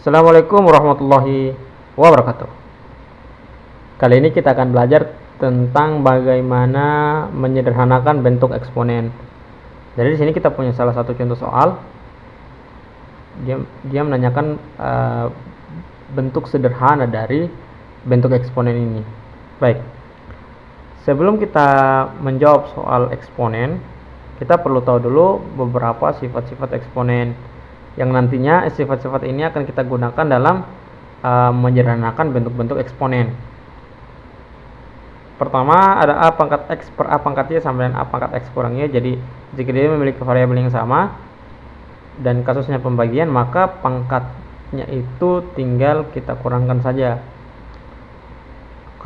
Assalamualaikum warahmatullahi wabarakatuh. Kali ini kita akan belajar tentang bagaimana menyederhanakan bentuk eksponen. Jadi di sini kita punya salah satu contoh soal. Dia menanyakan bentuk sederhana dari bentuk eksponen ini. Baik. Sebelum kita menjawab soal eksponen, kita perlu tahu dulu beberapa sifat-sifat eksponen yang nantinya sifat-sifat ini akan kita gunakan dalam menyederhanakan bentuk-bentuk eksponen. Pertama ada A pangkat X per A pangkat Y sama dengan A pangkat X kurang Y. Jadi jika dia memiliki variabel yang sama dan kasusnya pembagian, maka pangkatnya itu tinggal kita kurangkan saja.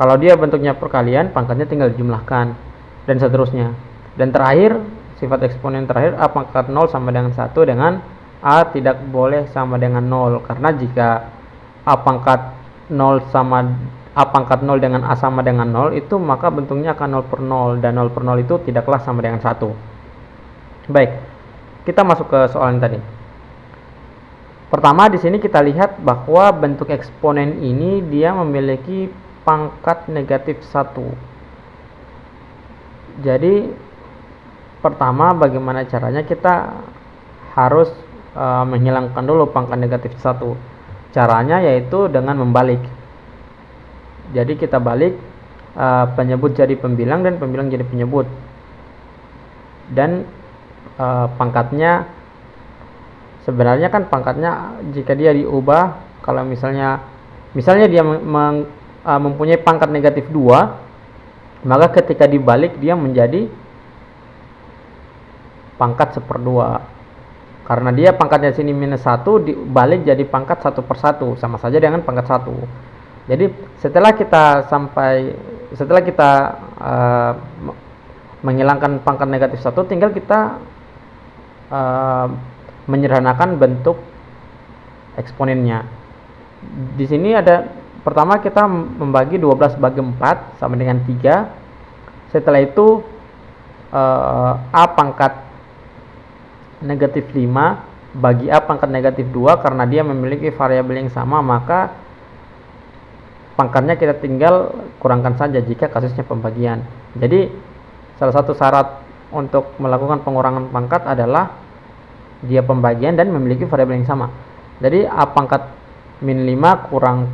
Kalau dia bentuknya perkalian, pangkatnya tinggal dijumlahkan dan seterusnya. Dan terakhir, sifat eksponen terakhir A pangkat 0 sama dengan 1 dengan A tidak boleh sama dengan 0, karena jika A pangkat 0 dengan A sama dengan 0 itu maka bentuknya akan 0 per 0, dan 0 per 0 itu tidaklah sama dengan 1. Baik, kita masuk ke soal yang tadi. Pertama di sini kita lihat bahwa bentuk eksponen ini dia memiliki pangkat negatif 1. Jadi pertama bagaimana caranya, kita harus menghilangkan dulu pangkat negatif 1. Caranya yaitu dengan membalik. Jadi kita balik penyebut jadi pembilang dan pembilang jadi penyebut. Dan pangkatnya sebenarnya kan pangkatnya jika dia diubah, kalau misalnya dia mempunyai pangkat negatif 2, maka ketika dibalik dia menjadi pangkat 1/2. Karena dia pangkatnya sini minus 1, dibalik jadi pangkat 1/1, sama saja dengan pangkat 1. Jadi setelah kita menghilangkan pangkat negatif 1, tinggal kita menyederhanakan bentuk eksponennya. Di sini ada, pertama kita membagi 12 bagi 4 sama dengan 3. Setelah itu A pangkat negatif 5 bagi A pangkat negatif 2, karena dia memiliki variabel yang sama, maka pangkatnya kita tinggal kurangkan saja jika kasusnya pembagian. Jadi salah satu syarat untuk melakukan pengurangan pangkat adalah dia pembagian dan memiliki variabel yang sama. Jadi A pangkat min 5 kurang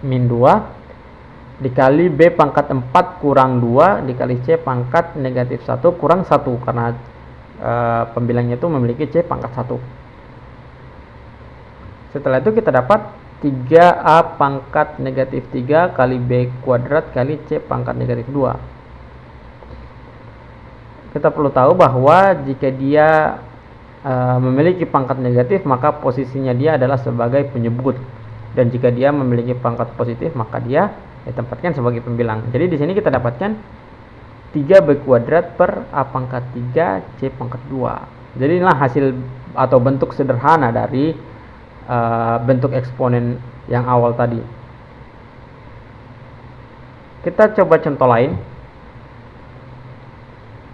min 2 dikali B pangkat 4 kurang 2 dikali C pangkat negatif 1 kurang 1, karena pembilangnya itu memiliki C pangkat 1. Setelah itu kita dapat 3A pangkat negatif 3 kali B kuadrat kali C pangkat negatif 2. Kita perlu tahu bahwa jika dia memiliki pangkat negatif, maka posisinya dia adalah sebagai penyebut, dan jika dia memiliki pangkat positif maka dia ditempatkan sebagai pembilang. Jadi di sini kita dapatkan 3B kuadrat per A pangkat 3 C pangkat 2. Jadi inilah hasil atau bentuk sederhana dari bentuk eksponen yang awal tadi. Kita coba contoh lain.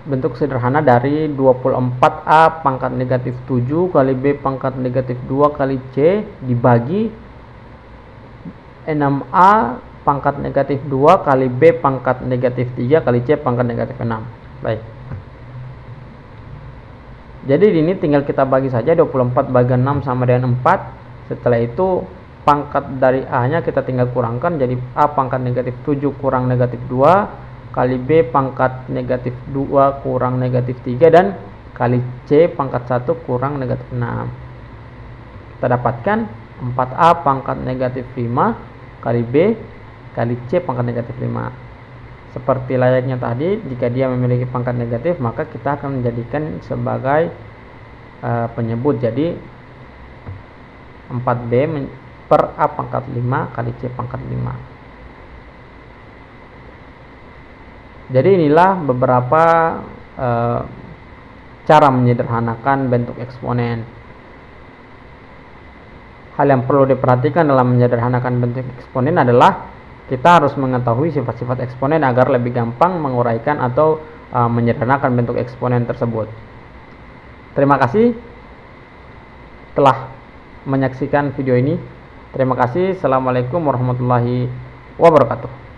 Bentuk sederhana dari 24A pangkat negatif 7 kali B pangkat negatif 2 kali C dibagi 6A pangkat negatif 2 kali B pangkat negatif 3 kali C pangkat negatif 6. Baik. Jadi ini tinggal kita bagi saja, 24 bagi 6 sama dengan 4. Setelah itu pangkat dari A nya kita tinggal kurangkan, jadi A pangkat negatif 7 kurang negatif 2 kali B pangkat negatif 2 kurang negatif 3 dan kali C pangkat 1 kurang negatif 6. Kita dapatkan 4A pangkat negatif 5 kali B kali C pangkat negatif 5. Seperti layaknya tadi, jika dia memiliki pangkat negatif maka kita akan menjadikan sebagai penyebut. Jadi 4B per A pangkat 5 kali C pangkat 5. Jadi inilah beberapa cara menyederhanakan bentuk eksponen. Hal yang perlu diperhatikan dalam menyederhanakan bentuk eksponen adalah kita harus mengetahui sifat-sifat eksponen agar lebih gampang menguraikan atau menyederhanakan bentuk eksponen tersebut. Terima kasih telah menyaksikan video ini. Terima kasih. Assalamualaikum warahmatullahi wabarakatuh.